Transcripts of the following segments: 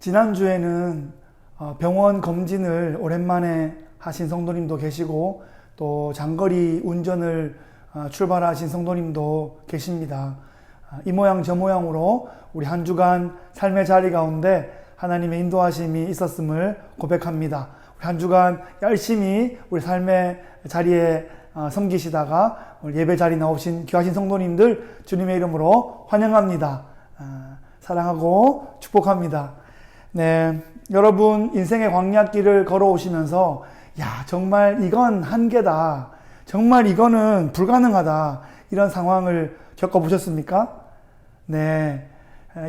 지난주에는 병원 검진을 오랜만에 하신 성도님도 계시고 또 장거리 운전을 출발하신 성도님도 계십니다. 이 모양 저 모양으로 우리 한 주간 삶의 자리 가운데 하나님의 인도하심이 있었음을 고백합니다. 우리 한 주간 열심히 우리 삶의 자리에 섬기시다가 오늘 예배 자리 나오신 귀하신 성도님들 주님의 이름으로 환영합니다. 사랑하고 축복합니다. 네, 여러분 인생의 광야길을 걸어오시면서 정말 이건 한계다, 정말 이거는 불가능하다, 이런 상황을 겪어보셨습니까? 네,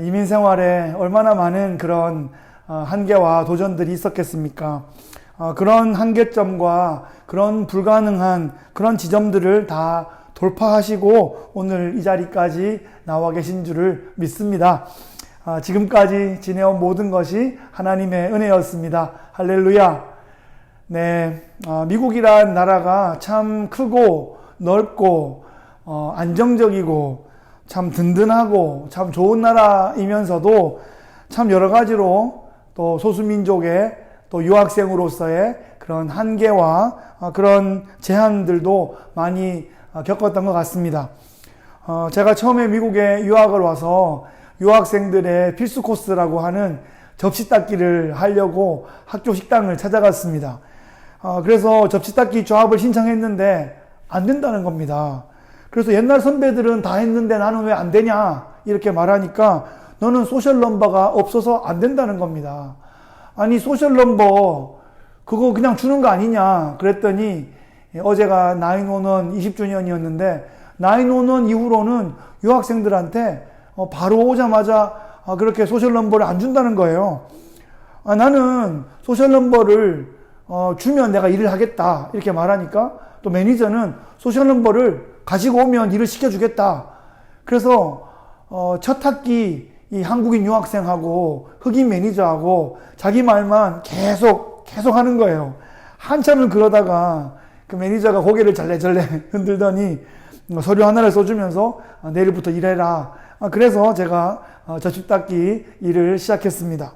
이민 생활에 얼마나 많은 그런 한계와 도전들이 있었겠습니까? 그런 한계점과 그런 불가능한 그런 지점들을 다 돌파하시고 오늘 이 자리까지 나와 계신 줄을 믿습니다. 지금까지 지내온 모든 것이 하나님의 은혜였습니다. 할렐루야. 네, 미국이란 나라가 참 크고 넓고 안정적이고 참 든든하고 참 좋은 나라이면서도 참 여러 가지로 또 소수민족의 또 유학생으로서의 그런 한계와 그런 제한들도 많이 겪었던 것 같습니다. 제가 처음에 미국에 유학을 와서 유학생들의 필수 코스라고 하는 접시 닦기를 하려고 학교 식당을 찾아갔습니다. 그래서 접시 닦기 조합을 신청했는데 안 된다는 겁니다. 그래서 옛날 선배들은 다 했는데 나는 왜 안 되냐 이렇게 말하니까 너는 소셜 넘버가 없어서 안 된다는 겁니다. 아니 소셜 넘버 그거 그냥 주는 거 아니냐 그랬더니 어제가 911 20주년이었는데 911 이후로는 유학생들한테 바로 오자마자 그렇게 소셜 넘버를 안 준다는 거예요. 나는 소셜 넘버를 주면 내가 일을 하겠다 이렇게 말하니까 또 매니저는 소셜 넘버를 가지고 오면 일을 시켜주겠다. 그래서 첫 학기 이 한국인 유학생하고 흑인 매니저하고 자기 말만 계속 하는 거예요. 한참을 그러다가 그 매니저가 고개를 절레절레 흔들더니 서류 하나를 써주면서 내일부터 일해라. 그래서 제가 접시 닦기 일을 시작했습니다.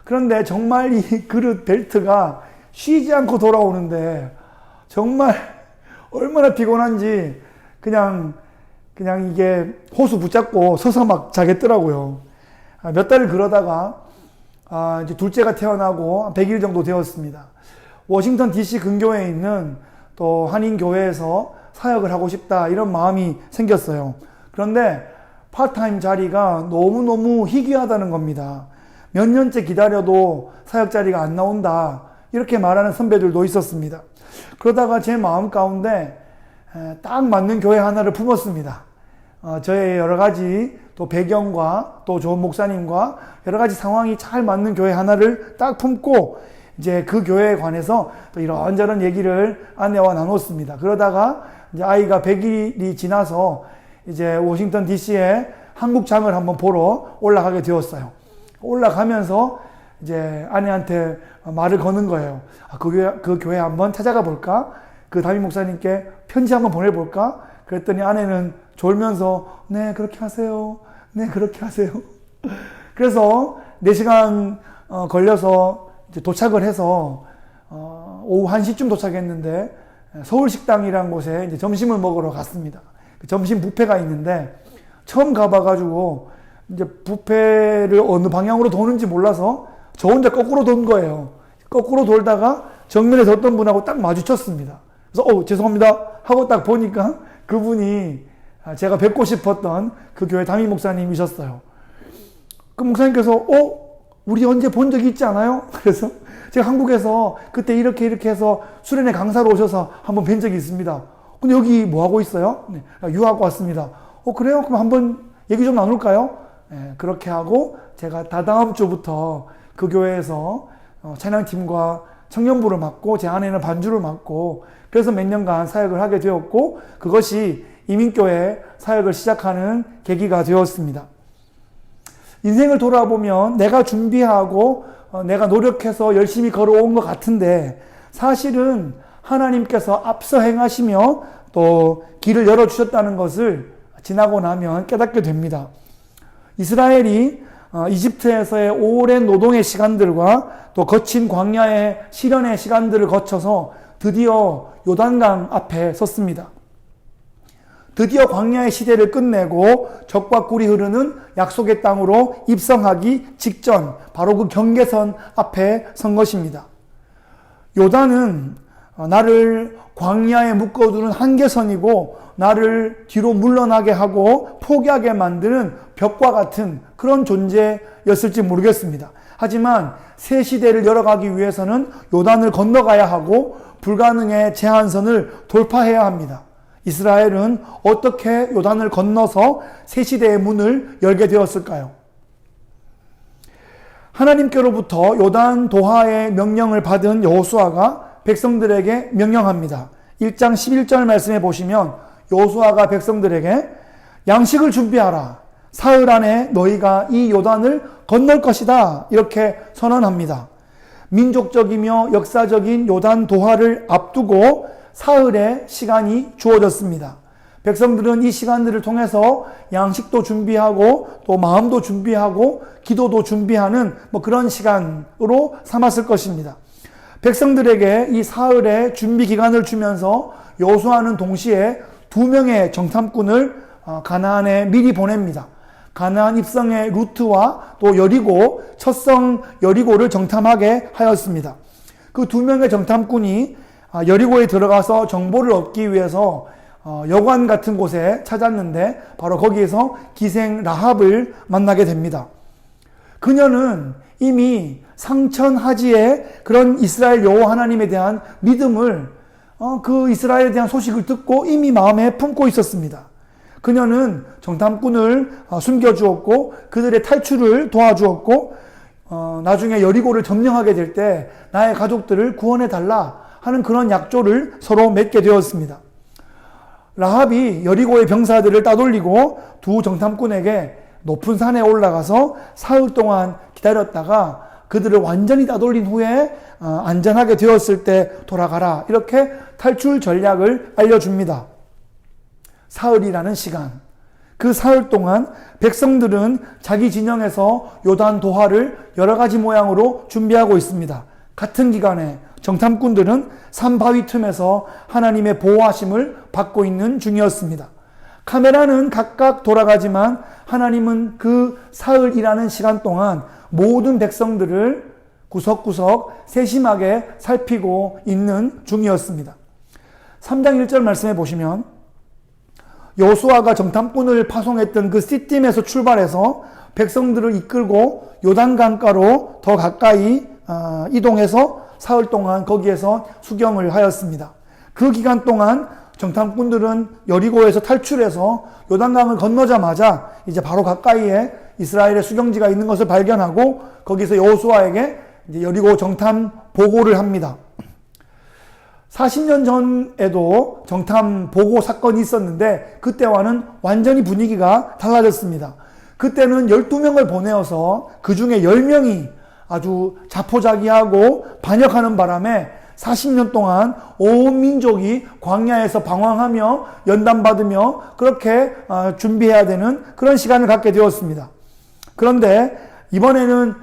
그런데 정말 이 그릇 벨트가 쉬지 않고 돌아오는데 정말 얼마나 피곤한지 그냥 이게 호수 붙잡고 서서 막 자겠더라고요. 몇 달을 그러다가 이제 둘째가 태어나고 100일 정도 되었습니다. 워싱턴 DC 근교에 있는 또 한인교회에서 사역을 하고 싶다 이런 마음이 생겼어요. 그런데 파트타임 자리가 너무너무 희귀하다는 겁니다. 몇 년째 기다려도 사역 자리가 안 나온다 이렇게 말하는 선배들도 있었습니다. 그러다가 제 마음 가운데 딱 맞는 교회 하나를 품었습니다. 저의 여러 가지 또 배경과 또 좋은 목사님과 여러 가지 상황이 잘 맞는 교회 하나를 딱 품고 이제 그 교회에 관해서 또 이런저런 얘기를 아내와 나눴습니다. 그러다가 이제 아이가 100일이 지나서 이제 워싱턴 DC에 한국장을 한번 보러 올라가게 되었어요. 올라가면서 이제 아내한테 말을 거는 거예요. 그 교회 한번 찾아가 볼까? 그 담임 목사님께 편지 한번 보내볼까? 그랬더니 아내는 졸면서 네 그렇게 하세요. 네 그렇게 하세요. 그래서 4시간 걸려서 이제 도착을 해서 오후 1시쯤 도착했는데 서울식당이라는 곳에 이제 점심을 먹으러 갔습니다. 그 점심 뷔페가 있는데 처음 가봐가지고 이제 뷔페를 어느 방향으로 도는지 몰라서 저 혼자 거꾸로 돈 거예요. 거꾸로 돌다가 정면에 섰던 분하고 딱 마주쳤습니다. 그래서 죄송합니다 하고 딱 보니까 그분이 제가 뵙고 싶었던 그 교회 담임 목사님이셨어요. 그 목사님께서 우리 언제 본 적이 있지 않아요? 그래서 제가 한국에서 그때 이렇게 해서 수련회 강사로 오셔서 한번 뵌 적이 있습니다. 근데 여기 뭐 하고 있어요? 네, 유학 왔습니다. 그래요? 그럼 한번 얘기 좀 나눌까요? 네, 그렇게 하고 제가 다다음 주부터 그 교회에서 찬양팀과 청년부를 맡고 제 아내는 반주를 맡고 그래서 몇 년간 사역을 하게 되었고 그것이 이민교회 사역을 시작하는 계기가 되었습니다. 인생을 돌아보면 내가 준비하고 내가 노력해서 열심히 걸어온 것 같은데 사실은 하나님께서 앞서 행하시며 또 길을 열어주셨다는 것을 지나고 나면 깨닫게 됩니다. 이스라엘이 이집트에서의 오랜 노동의 시간들과 또 거친 광야의 시련의 시간들을 거쳐서 드디어 요단강 앞에 섰습니다. 드디어 광야의 시대를 끝내고 적과 꿀이 흐르는 약속의 땅으로 입성하기 직전 바로 그 경계선 앞에 선 것입니다. 요단은 나를 광야에 묶어두는 한계선이고 나를 뒤로 물러나게 하고 포기하게 만드는 벽과 같은 그런 존재였을지 모르겠습니다. 하지만 새 시대를 열어가기 위해서는 요단을 건너가야 하고 불가능의 제한선을 돌파해야 합니다. 이스라엘은 어떻게 요단을 건너서 새 시대의 문을 열게 되었을까요? 하나님께로부터 요단 도하의 명령을 받은 여호수아가 백성들에게 명령합니다. 1장 11절 말씀해 보시면 여호수아가 백성들에게 양식을 준비하라. 사흘 안에 너희가 이 요단을 건널 것이다. 이렇게 선언합니다. 민족적이며 역사적인 요단 도하를 앞두고 사흘의 시간이 주어졌습니다. 백성들은 이 시간들을 통해서 양식도 준비하고 또 마음도 준비하고 기도도 준비하는 그런 시간으로 삼았을 것입니다. 백성들에게 이 사흘의 준비 기간을 주면서 여호수아는 동시에 2명의 정탐꾼을 가나안에 미리 보냅니다. 가나안 입성의 루트와 또 여리고, 첫 성 여리고를 정탐하게 하였습니다. 그 2명의 정탐꾼이 여리고에 들어가서 정보를 얻기 위해서 여관 같은 곳에 찾았는데 바로 거기에서 기생 라합을 만나게 됩니다. 그녀는 이미 상천하지의 그런 이스라엘 여호와 하나님에 대한 믿음을 그 이스라엘에 대한 소식을 듣고 이미 마음에 품고 있었습니다. 그녀는 정탐꾼을 숨겨주었고 그들의 탈출을 도와주었고 나중에 여리고를 점령하게 될 때 나의 가족들을 구원해달라 하는 그런 약조를 서로 맺게 되었습니다. 라합이 여리고의 병사들을 따돌리고 2 정탐꾼에게 높은 산에 올라가서 사흘 동안 기다렸다가 그들을 완전히 따돌린 후에 안전하게 되었을 때 돌아가라. 이렇게 탈출 전략을 알려줍니다. 사흘이라는 시간. 그 사흘 동안 백성들은 자기 진영에서 요단 도하를 여러 가지 모양으로 준비하고 있습니다. 같은 기간에 정탐꾼들은 산 바위 틈에서 하나님의 보호하심을 받고 있는 중이었습니다. 카메라는 각각 돌아가지만 하나님은 그 사흘이라는 시간 동안 모든 백성들을 구석구석 세심하게 살피고 있는 중이었습니다. 3장 1절 말씀해 보시면 여호수아가 정탐꾼을 파송했던 그 시딤에서 출발해서 백성들을 이끌고 요단강가로 더 가까이 이동해서 사흘 동안 거기에서 수경을 하였습니다. 그 기간 동안 정탐꾼들은 여리고에서 탈출해서 요단강을 건너자마자 이제 바로 가까이에 이스라엘의 수경지가 있는 것을 발견하고 거기서 여호수아에게 이제 여리고 정탐 보고를 합니다. 40년 전에도 정탐 보고 사건이 있었는데 그때와는 완전히 분위기가 달라졌습니다. 그때는 12명을 보내어서 그 중에 10명이 아주 자포자기하고 반역하는 바람에 40년 동안 온 민족이 광야에서 방황하며 연단받으며 그렇게 준비해야 되는 그런 시간을 갖게 되었습니다. 그런데 이번에는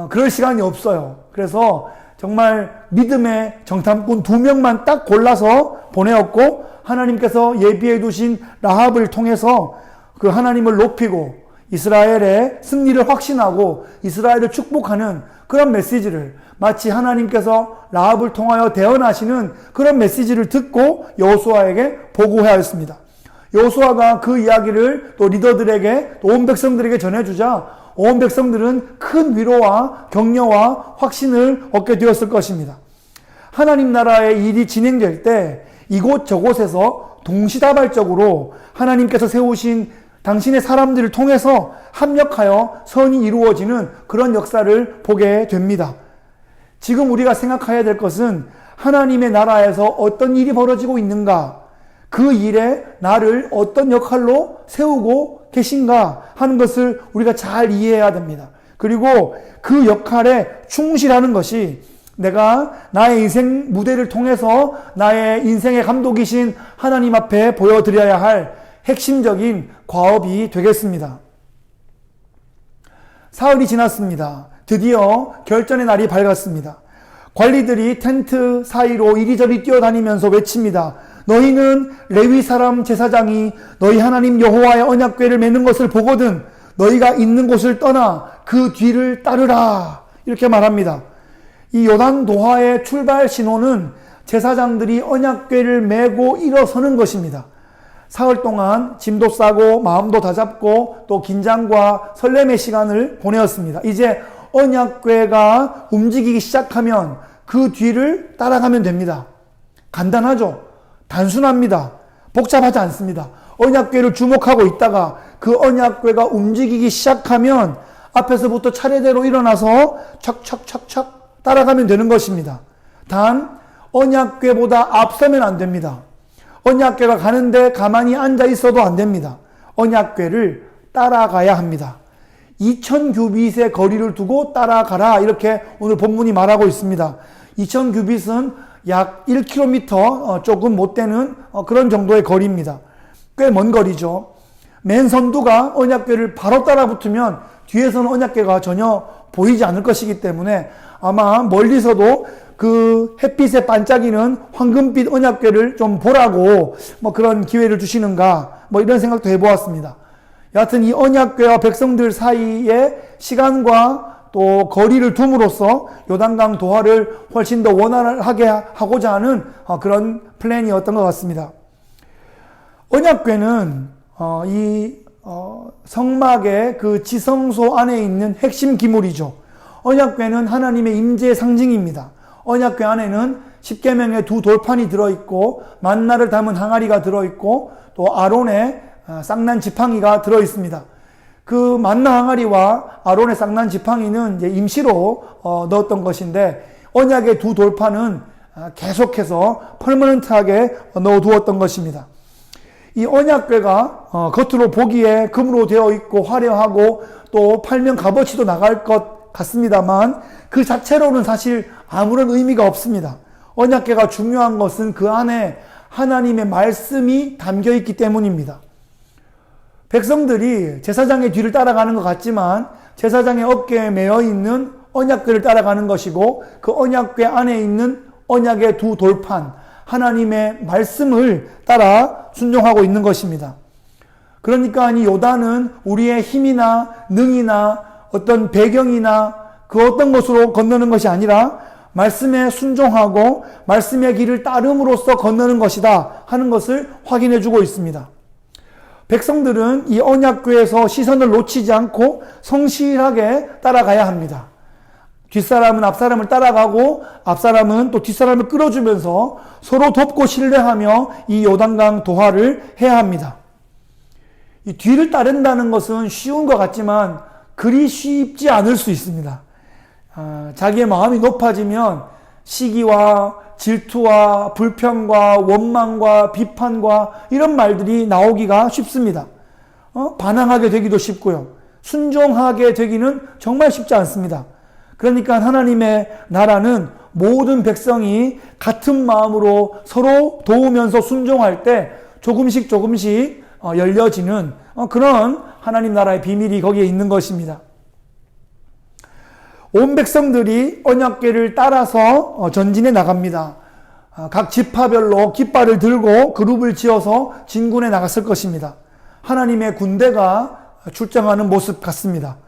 그럴 시간이 없어요. 그래서 정말 믿음의 정탐꾼 2명만 딱 골라서 보내었고 하나님께서 예비해 두신 라합을 통해서 그 하나님을 높이고 이스라엘의 승리를 확신하고 이스라엘을 축복하는 그런 메시지를 마치 하나님께서 라합을 통하여 대언하시는 그런 메시지를 듣고 여호수아에게 보고하였습니다. 여호수아가 그 이야기를 또 리더들에게 또 온 백성들에게 전해주자 온 백성들은 큰 위로와 격려와 확신을 얻게 되었을 것입니다. 하나님 나라의 일이 진행될 때 이곳 저곳에서 동시다발적으로 하나님께서 세우신 당신의 사람들을 통해서 합력하여 선이 이루어지는 그런 역사를 보게 됩니다. 지금 우리가 생각해야 될 것은 하나님의 나라에서 어떤 일이 벌어지고 있는가, 그 일에 나를 어떤 역할로 세우고 계신가 하는 것을 우리가 잘 이해해야 됩니다. 그리고 그 역할에 충실하는 것이 내가 나의 인생 무대를 통해서 나의 인생의 감독이신 하나님 앞에 보여드려야 할 핵심적인 과업이 되겠습니다. 사흘이 지났습니다. 드디어 결전의 날이 밝았습니다. 관리들이 텐트 사이로 이리저리 뛰어다니면서 외칩니다. 너희는 레위 사람 제사장이 너희 하나님 여호와의 언약궤를 메는 것을 보거든 너희가 있는 곳을 떠나 그 뒤를 따르라. 이렇게 말합니다. 이 요단 도하의 출발 신호는 제사장들이 언약궤를 메고 일어서는 것입니다. 사흘 동안 짐도 싸고 마음도 다잡고 또 긴장과 설렘의 시간을 보내었습니다. 이제 언약궤가 움직이기 시작하면 그 뒤를 따라가면 됩니다. 간단하죠? 단순합니다. 복잡하지 않습니다. 언약궤를 주목하고 있다가 그 언약궤가 움직이기 시작하면 앞에서부터 차례대로 일어나서 척척척척 따라가면 되는 것입니다. 단 언약궤보다 앞서면 안 됩니다. 언약궤가 가는데 가만히 앉아 있어도 안 됩니다. 언약궤를 따라가야 합니다. 2000규빗의 거리를 두고 따라가라 이렇게 오늘 본문이 말하고 있습니다. 2000규빗은 약 1km 조금 못 되는 그런 정도의 거리입니다. 꽤 먼 거리죠. 맨 선두가 언약궤를 바로 따라 붙으면 뒤에서는 언약궤가 전혀 보이지 않을 것이기 때문에 아마 멀리서도 그 햇빛에 반짝이는 황금빛 언약궤를 좀 보라고 그런 기회를 주시는가 이런 생각도 해보았습니다. 여하튼 이 언약궤와 백성들 사이에 시간과 또 거리를 둠으로써 요단강 도하를 훨씬 더 원활하게 하고자 하는 그런 플랜이었던 것 같습니다. 언약궤는 이 성막의 그 지성소 안에 있는 핵심 기물이죠. 언약궤는 하나님의 임재의 상징입니다. 언약궤 안에는 십계명의 두 돌판이 들어있고 만나를 담은 항아리가 들어있고 또 아론의 쌍난 지팡이가 들어있습니다. 그 만나 항아리와 아론의 쌍난 지팡이는 이제 임시로 넣었던 것인데 언약의 두 돌판은 계속해서 퍼머넌트하게 넣어두었던 것입니다. 이 언약궤가 겉으로 보기에 금으로 되어 있고 화려하고 또 팔면 값어치도 나갈 것 같습니다만 그 자체로는 사실 아무런 의미가 없습니다. 언약궤가 중요한 것은 그 안에 하나님의 말씀이 담겨 있기 때문입니다. 백성들이 제사장의 뒤를 따라가는 것 같지만 제사장의 어깨에 매어 있는 언약궤를 따라가는 것이고 그 언약궤 안에 있는 언약의 두 돌판 하나님의 말씀을 따라 순종하고 있는 것입니다. 그러니까 이 요단은 우리의 힘이나 능이나 어떤 배경이나 그 어떤 것으로 건너는 것이 아니라 말씀에 순종하고 말씀의 길을 따름으로써 건너는 것이다 하는 것을 확인해 주고 있습니다. 백성들은 이 언약궤에서 시선을 놓치지 않고 성실하게 따라가야 합니다. 뒷사람은 앞사람을 따라가고 앞사람은 또 뒷사람을 끌어주면서 서로 돕고 신뢰하며 이 요단강 도하를 해야 합니다. 이 뒤를 따른다는 것은 쉬운 것 같지만 그리 쉽지 않을 수 있습니다. 자기의 마음이 높아지면 시기와 질투와 불평과 원망과 비판과 이런 말들이 나오기가 쉽습니다. 반항하게 되기도 쉽고요. 순종하게 되기는 정말 쉽지 않습니다. 그러니까 하나님의 나라는 모든 백성이 같은 마음으로 서로 도우면서 순종할 때 조금씩 열려지는 그런 하나님 나라의 비밀이 거기에 있는 것입니다. 온 백성들이 언약궤를 따라서 전진해 나갑니다. 각 지파별로 깃발을 들고 그룹을 지어서 진군해 나갔을 것입니다. 하나님의 군대가 출정하는 모습 같습니다.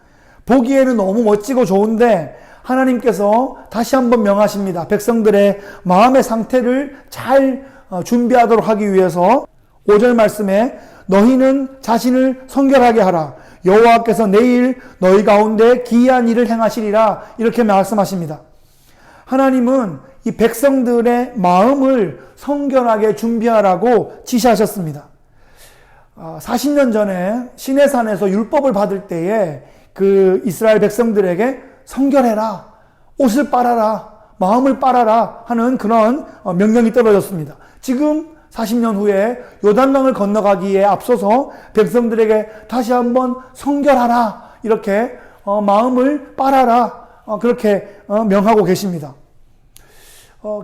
보기에는 너무 멋지고 좋은데 하나님께서 다시 한번 명하십니다. 백성들의 마음의 상태를 잘 준비하도록 하기 위해서 5절 말씀에 너희는 자신을 성결하게 하라. 여호와께서 내일 너희 가운데 기이한 일을 행하시리라. 이렇게 말씀하십니다. 하나님은 이 백성들의 마음을 성결하게 준비하라고 지시하셨습니다. 40년 전에 시내산에서 율법을 받을 때에 그 이스라엘 백성들에게 성결해라, 옷을 빨아라, 마음을 빨아라 하는 그런 명령이 떨어졌습니다. 지금 40년 후에 요단강을 건너가기에 앞서서 백성들에게 다시 한번 성결하라, 이렇게 마음을 빨아라, 그렇게 명하고 계십니다.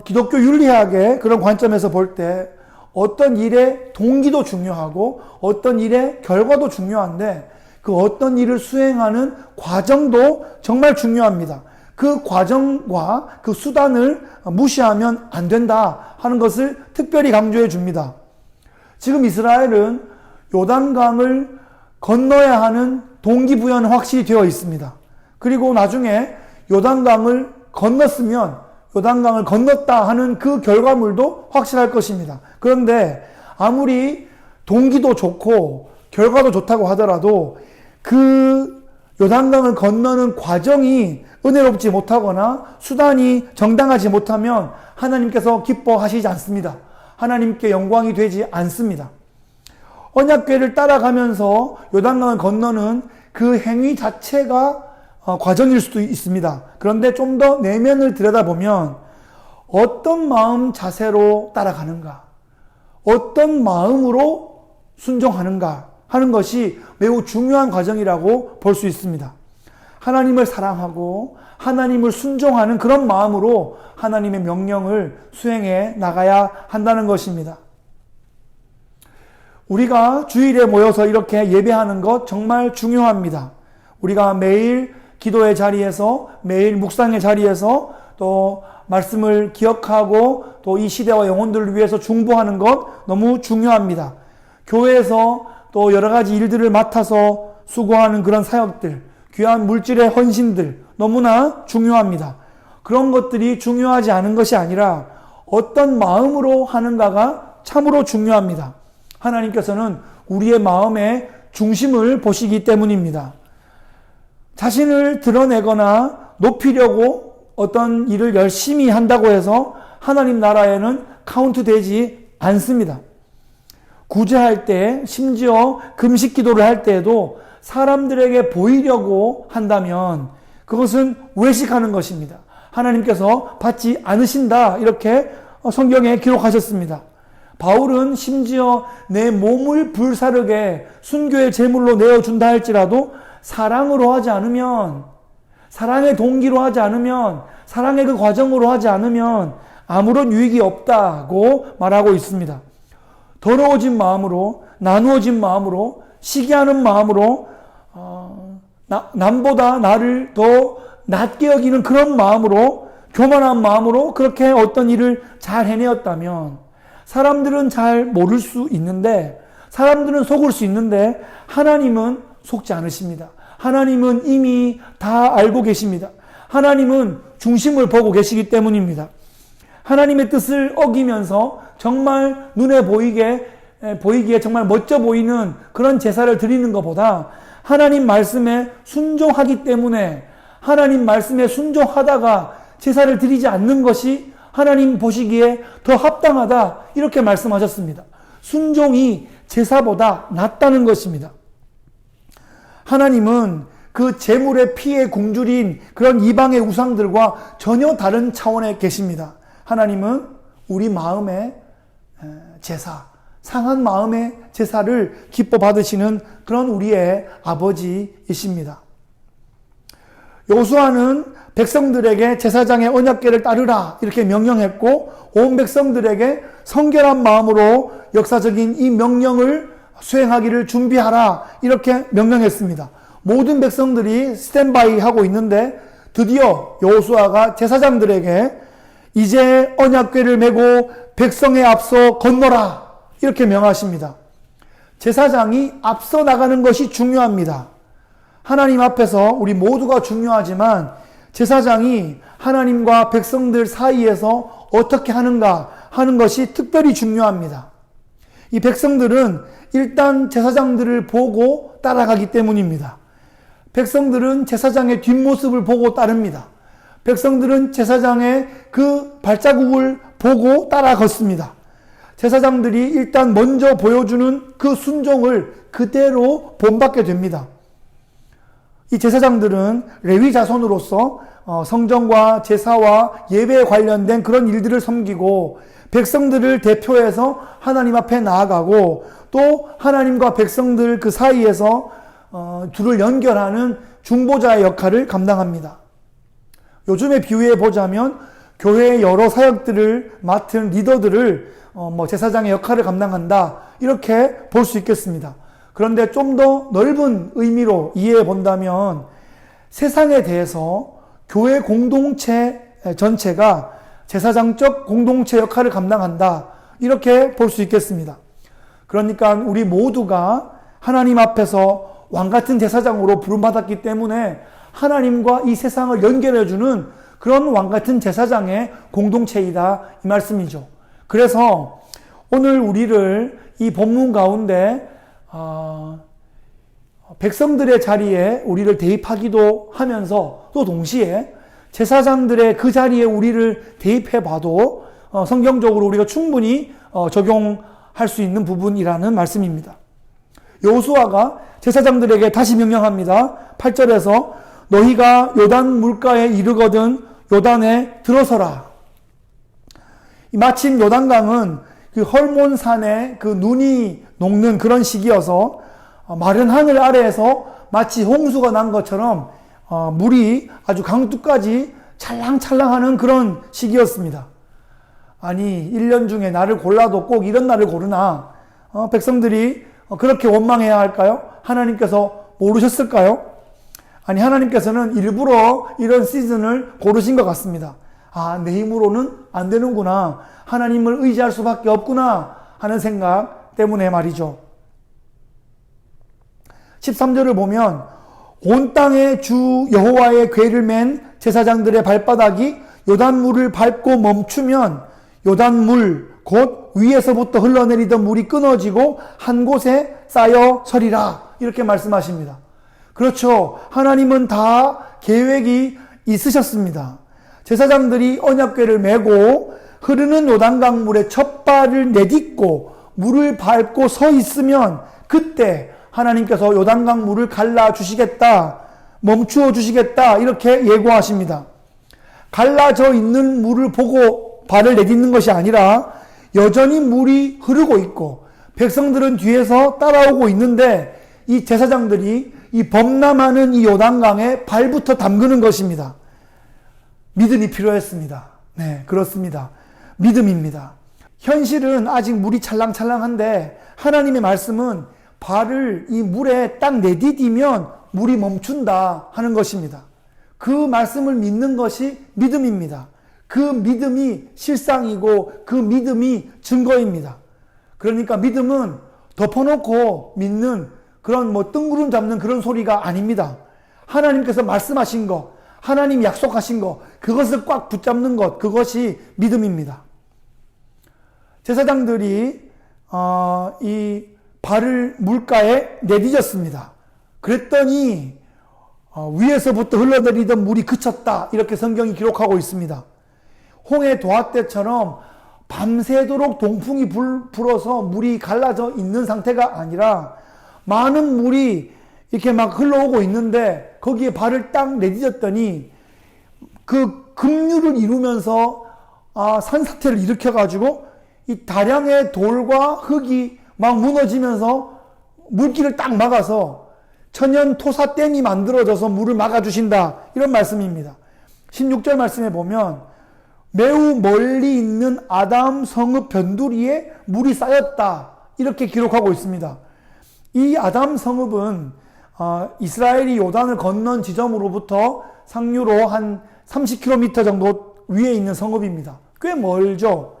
기독교 윤리학의 그런 관점에서 볼 때 어떤 일의 동기도 중요하고 어떤 일의 결과도 중요한데 그 그 어떤 일을 수행하는 과정도 정말 중요합니다. 그 과정과 그 수단을 무시하면 안 된다 하는 것을 특별히 강조해 줍니다. 지금 이스라엘은 요단강을 건너야 하는 동기부여는 확실히 되어 있습니다. 그리고 나중에 요단강을 건넜으면 요단강을 건넜다 하는 그 결과물도 확실할 것입니다. 그런데 아무리 동기도 좋고 결과도 좋다고 하더라도 그 요단강을 건너는 과정이 은혜롭지 못하거나 수단이 정당하지 못하면 하나님께서 기뻐하시지 않습니다. 하나님께 영광이 되지 않습니다. 언약궤를 따라가면서 요단강을 건너는 그 행위 자체가 과정일 수도 있습니다. 그런데 좀 더 내면을 들여다보면 어떤 마음 자세로 따라가는가, 어떤 마음으로 순종하는가 하는 것이 매우 중요한 과정이라고 볼 수 있습니다. 하나님을 사랑하고 하나님을 순종하는 그런 마음으로 하나님의 명령을 수행해 나가야 한다는 것입니다. 우리가 주일에 모여서 이렇게 예배하는 것 정말 중요합니다. 우리가 매일 기도의 자리에서, 매일 묵상의 자리에서 또 말씀을 기억하고 또 이 시대와 영혼들을 위해서 중보하는 것 너무 중요합니다. 교회에서 또 여러 가지 일들을 맡아서 수고하는 그런 사역들, 귀한 물질의 헌신들 너무나 중요합니다. 그런 것들이 중요하지 않은 것이 아니라 어떤 마음으로 하는가가 참으로 중요합니다. 하나님께서는 우리의 마음의 중심을 보시기 때문입니다. 자신을 드러내거나 높이려고 어떤 일을 열심히 한다고 해서 하나님 나라에는 카운트되지 않습니다. 구제할 때, 심지어 금식 기도를 할 때에도 사람들에게 보이려고 한다면 그것은 외식하는 것입니다. 하나님께서 받지 않으신다 이렇게 성경에 기록하셨습니다. 바울은 심지어 내 몸을 불사르게 순교의 제물로 내어준다 할지라도 사랑으로 하지 않으면, 사랑의 동기로 하지 않으면, 사랑의 그 과정으로 하지 않으면 아무런 유익이 없다고 말하고 있습니다. 더러워진 마음으로, 나누어진 마음으로, 시기하는 마음으로, 남보다 나를 더 낮게 여기는 그런 마음으로, 교만한 마음으로 그렇게 어떤 일을 잘 해내었다면 사람들은 잘 모를 수 있는데, 사람들은 속을 수 있는데 하나님은 속지 않으십니다. 하나님은 이미 다 알고 계십니다. 하나님은 중심을 보고 계시기 때문입니다. 하나님의 뜻을 어기면서 정말 눈에 보이기에 정말 멋져 보이는 그런 제사를 드리는 것보다 하나님 말씀에 순종하기 때문에 하나님 말씀에 순종하다가 제사를 드리지 않는 것이 하나님 보시기에 더 합당하다 이렇게 말씀하셨습니다. 순종이 제사보다 낫다는 것입니다. 하나님은 그 제물의 피에 굶주린 그런 이방의 우상들과 전혀 다른 차원에 계십니다. 하나님은 우리 마음의 제사, 상한 마음의 제사를 기뻐 받으시는 그런 우리의 아버지이십니다. 여호수아는 백성들에게 제사장의 언약궤를 따르라 이렇게 명령했고 온 백성들에게 성결한 마음으로 역사적인 이 명령을 수행하기를 준비하라 이렇게 명령했습니다. 모든 백성들이 스탠바이 하고 있는데 드디어 여호수아가 제사장들에게 이제 언약궤를 메고 백성에 앞서 건너라 이렇게 명하십니다. 제사장이 앞서 나가는 것이 중요합니다. 하나님 앞에서 우리 모두가 중요하지만 제사장이 하나님과 백성들 사이에서 어떻게 하는가 하는 것이 특별히 중요합니다. 이 백성들은 일단 제사장들을 보고 따라가기 때문입니다. 백성들은 제사장의 뒷모습을 보고 따릅니다. 백성들은 제사장의 그 발자국을 보고 따라 걷습니다. 제사장들이 일단 먼저 보여주는 그 순종을 그대로 본받게 됩니다. 이 제사장들은 레위 자손으로서 성전과 제사와 예배에 관련된 그런 일들을 섬기고 백성들을 대표해서 하나님 앞에 나아가고 또 하나님과 백성들 그 사이에서 둘을 연결하는 중보자의 역할을 감당합니다. 요즘에 비유해 보자면 교회의 여러 사역들을 맡은 리더들을 제사장의 역할을 감당한다 이렇게 볼 수 있겠습니다. 그런데 좀 더 넓은 의미로 이해해 본다면 세상에 대해서 교회 공동체 전체가 제사장적 공동체 역할을 감당한다. 이렇게 볼 수 있겠습니다. 그러니까 우리 모두가 하나님 앞에서 왕같은 제사장으로 부름받았기 때문에 하나님과 이 세상을 연결해주는 그런 왕같은 제사장의 공동체이다. 이 말씀이죠. 그래서 오늘 우리를 이 본문 가운데 백성들의 자리에 우리를 대입하기도 하면서 또 동시에 제사장들의 그 자리에 우리를 대입해 봐도 성경적으로 우리가 충분히 적용할 수 있는 부분이라는 말씀입니다. 여호수아가 제사장들에게 다시 명령합니다. 8절에서 너희가 요단 물가에 이르거든 요단에 들어서라. 마침 요단강은 그 헐몬산에 그 눈이 녹는 그런 시기여서 마른 하늘 아래에서 마치 홍수가 난 것처럼 물이 아주 강둑까지 찰랑찰랑하는 그런 시기였습니다. 아니 1년 중에 날을 골라도 꼭 이런 날을 고르나 백성들이 그렇게 원망해야 할까요? 하나님께서 모르셨을까요? 아니 하나님께서는 일부러 이런 시즌을 고르신 것 같습니다. 내 힘으로는 안 되는구나. 하나님을 의지할 수밖에 없구나 하는 생각 때문에 말이죠. 13절을 보면 온 땅의 주 여호와의 궤를 맨 제사장들의 발바닥이 요단물을 밟고 멈추면 요단물 곧 위에서부터 흘러내리던 물이 끊어지고 한 곳에 쌓여 서리라. 이렇게 말씀하십니다. 그렇죠. 하나님은 다 계획이 있으셨습니다. 제사장들이 언약궤를 메고 흐르는 요단강 물에 첫 발을 내딛고 물을 밟고 서 있으면 그때 하나님께서 요단강 물을 갈라주시겠다, 멈추어 주시겠다 이렇게 예고하십니다. 갈라져 있는 물을 보고 발을 내딛는 것이 아니라 여전히 물이 흐르고 있고 백성들은 뒤에서 따라오고 있는데 이 제사장들이 이 범람하는 이 요단강에 발부터 담그는 것입니다. 믿음이 필요했습니다. 네, 그렇습니다. 믿음입니다. 현실은 아직 물이 찰랑찰랑한데 하나님의 말씀은 발을 이 물에 딱 내디디면 물이 멈춘다 하는 것입니다. 그 말씀을 믿는 것이 믿음입니다. 그 믿음이 실상이고 그 믿음이 증거입니다. 그러니까 믿음은 덮어놓고 믿는 그런 뜬구름 잡는 그런 소리가 아닙니다. 하나님께서 말씀하신 것, 하나님 약속하신 것, 그것을 꽉 붙잡는 것, 그것이 믿음입니다. 제사장들이 이 발을 물가에 내디뎠습니다. 그랬더니 위에서부터 흘러내리던 물이 그쳤다. 이렇게 성경이 기록하고 있습니다. 홍해 도화 때처럼 밤새도록 동풍이 불어서 물이 갈라져 있는 상태가 아니라 많은 물이 이렇게 막 흘러오고 있는데 거기에 발을 딱 내딛었더니 그 급류를 이루면서 산사태를 일으켜가지고 이 다량의 돌과 흙이 막 무너지면서 물길을 딱 막아서 천연 토사댐이 만들어져서 물을 막아주신다. 이런 말씀입니다. 16절 말씀에 보면 매우 멀리 있는 아담 성읍 변두리에 물이 쌓였다. 이렇게 기록하고 있습니다. 이 아담 성읍은 이스라엘이 요단을 건넌 지점으로부터 상류로 한 30km 정도 위에 있는 성읍입니다. 꽤 멀죠.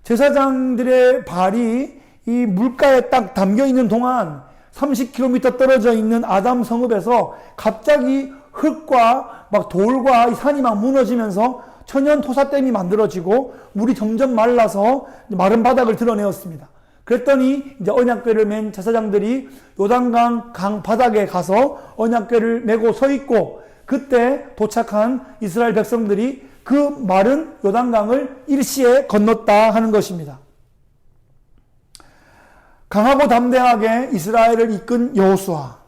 제사장들의 발이 이 물가에 딱 담겨 있는 동안 30km 떨어져 있는 아담 성읍에서 갑자기 흙과 막 돌과 산이 막 무너지면서 천연 토사댐이 만들어지고 물이 점점 말라서 마른 바닥을 드러내었습니다. 그랬더니 이제 언약궤를 맨 제사장들이 요단강 강 바닥에 가서 언약궤를 메고 서 있고 그때 도착한 이스라엘 백성들이 그 마른 요단강을 일시에 건넜다 하는 것입니다. 강하고 담대하게 이스라엘을 이끈 여호수아,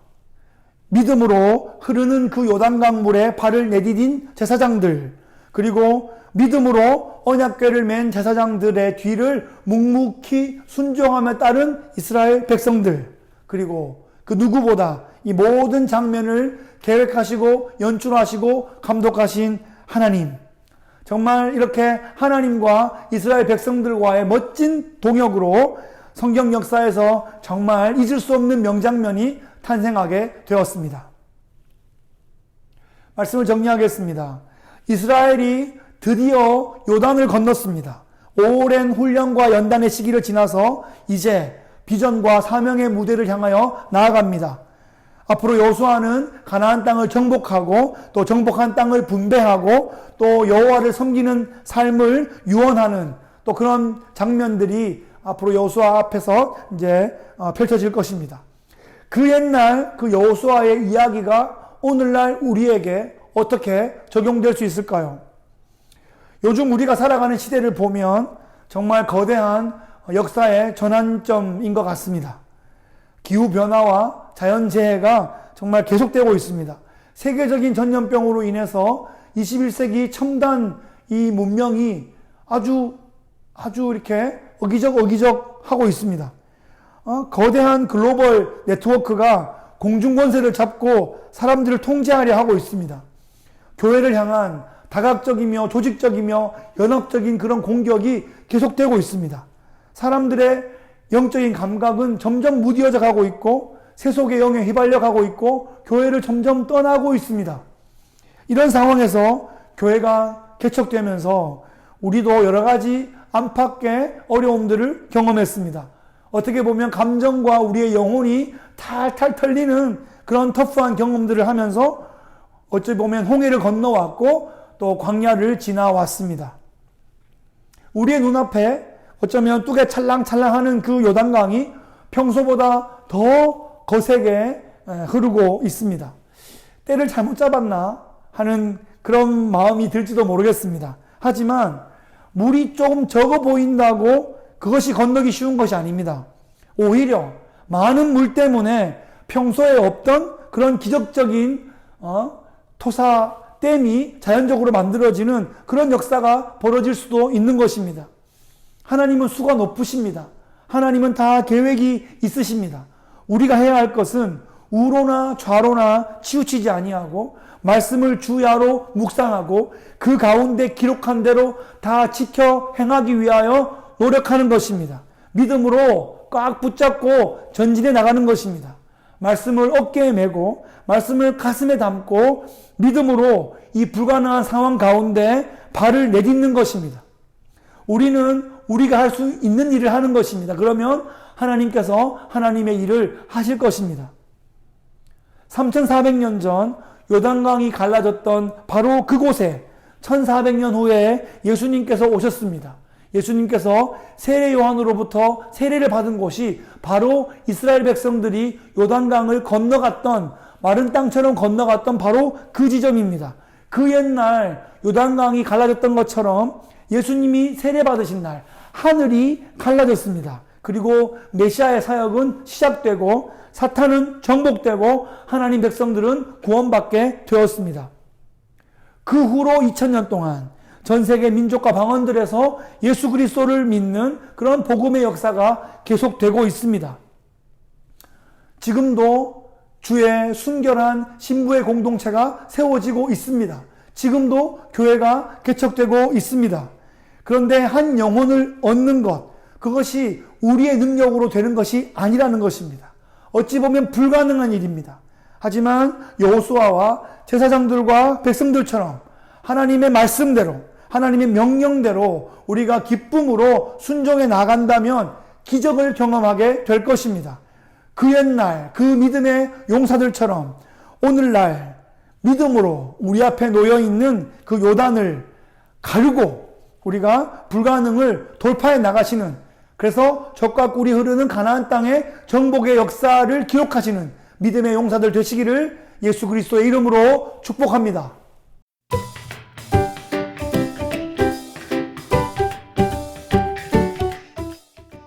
믿음으로 흐르는 그 요단강 물에 발을 내디딘 제사장들, 그리고 믿음으로 언약궤를 맨 제사장들의 뒤를 묵묵히 순종하며 따른 이스라엘 백성들, 그리고 그 누구보다 이 모든 장면을 계획하시고 연출하시고 감독하신 하나님, 정말 이렇게 하나님과 이스라엘 백성들과의 멋진 동역으로 성경 역사에서 정말 잊을 수 없는 명장면이 탄생하게 되었습니다. 말씀을 정리하겠습니다. 이스라엘이 드디어 요단을 건넜습니다. 오랜 훈련과 연단의 시기를 지나서 이제 비전과 사명의 무대를 향하여 나아갑니다. 앞으로 여호수아는 가나안 땅을 정복하고 또 정복한 땅을 분배하고 또 여호와를 섬기는 삶을 유언하는 또 그런 장면들이 앞으로 여호수아 앞에서 이제 펼쳐질 것입니다. 그 옛날 그 여호수아의 이야기가 오늘날 우리에게 어떻게 적용될 수 있을까요? 요즘 우리가 살아가는 시대를 보면 정말 거대한 역사의 전환점인 것 같습니다. 기후변화와 자연재해가 정말 계속되고 있습니다. 세계적인 전염병으로 인해서 21세기 첨단 이 문명이 아주 이렇게 어기적 하고 있습니다. 거대한 글로벌 네트워크가 공중권세를 잡고 사람들을 통제하려 하고 있습니다. 교회를 향한 다각적이며 조직적이며 연합적인 그런 공격이 계속되고 있습니다. 사람들의 영적인 감각은 점점 무뎌져 가고 있고 세속의 영에 휘발려 가고 있고 교회를 점점 떠나고 있습니다. 이런 상황에서 교회가 개척되면서 우리도 여러 가지 안팎의 어려움들을 경험했습니다. 어떻게 보면 감정과 우리의 영혼이 탈탈 털리는 그런 터프한 경험들을 하면서 어찌 보면 홍해를 건너왔고 또 광야를 지나왔습니다. 우리의 눈앞에 어쩌면 뚝에 찰랑찰랑하는 그 요단강이 평소보다 더 거세게 흐르고 있습니다. 때를 잘못 잡았나 하는 그런 마음이 들지도 모르겠습니다. 하지만 물이 조금 적어 보인다고 그것이 건너기 쉬운 것이 아닙니다. 오히려 많은 물 때문에 평소에 없던 그런 기적적인 토사댐이 자연적으로 만들어지는 그런 역사가 벌어질 수도 있는 것입니다. 하나님은 수가 높으십니다. 하나님은 다 계획이 있으십니다. 우리가 해야 할 것은 우로나 좌로나 치우치지 아니하고 말씀을 주야로 묵상하고 그 가운데 기록한 대로 다 지켜 행하기 위하여 노력하는 것입니다. 믿음으로 꽉 붙잡고 전진해 나가는 것입니다. 말씀을 어깨에 메고 말씀을 가슴에 담고 믿음으로 이 불가능한 상황 가운데 발을 내딛는 것입니다. 우리는 우리가 할 수 있는 일을 하는 것입니다. 그러면 하나님께서 하나님의 일을 하실 것입니다. 3400년 전 요단강이 갈라졌던 바로 그곳에 1400년 후에 예수님께서 오셨습니다. 예수님께서 세례 요한으로부터 세례를 받은 곳이 바로 이스라엘 백성들이 요단강을 건너갔던 마른 땅처럼 건너갔던 바로 그 지점입니다. 그 옛날 요단강이 갈라졌던 것처럼 예수님이 세례 받으신 날 하늘이 갈라졌습니다. 그리고 메시아의 사역은 시작되고 사탄은 정복되고 하나님 백성들은 구원받게 되었습니다. 그 후로 2000년 동안 전 세계 민족과 방언들에서 예수 그리스도를 믿는 그런 복음의 역사가 계속되고 있습니다. 지금도 주의 순결한 신부의 공동체가 세워지고 있습니다. 지금도 교회가 개척되고 있습니다. 그런데 한 영혼을 얻는 것, 그것이 우리의 능력으로 되는 것이 아니라는 것입니다. 어찌 보면 불가능한 일입니다. 하지만 여호수아와 제사장들과 백성들처럼 하나님의 말씀대로 하나님의 명령대로 우리가 기쁨으로 순종해 나간다면 기적을 경험하게 될 것입니다. 그 옛날 그 믿음의 용사들처럼 오늘날 믿음으로 우리 앞에 놓여있는 그 요단을 가르고 우리가 불가능을 돌파해 나가시는, 그래서 적과 꿀이 흐르는 가나안 땅의 정복의 역사를 기록하시는 믿음의 용사들 되시기를 예수 그리스도의 이름으로 축복합니다.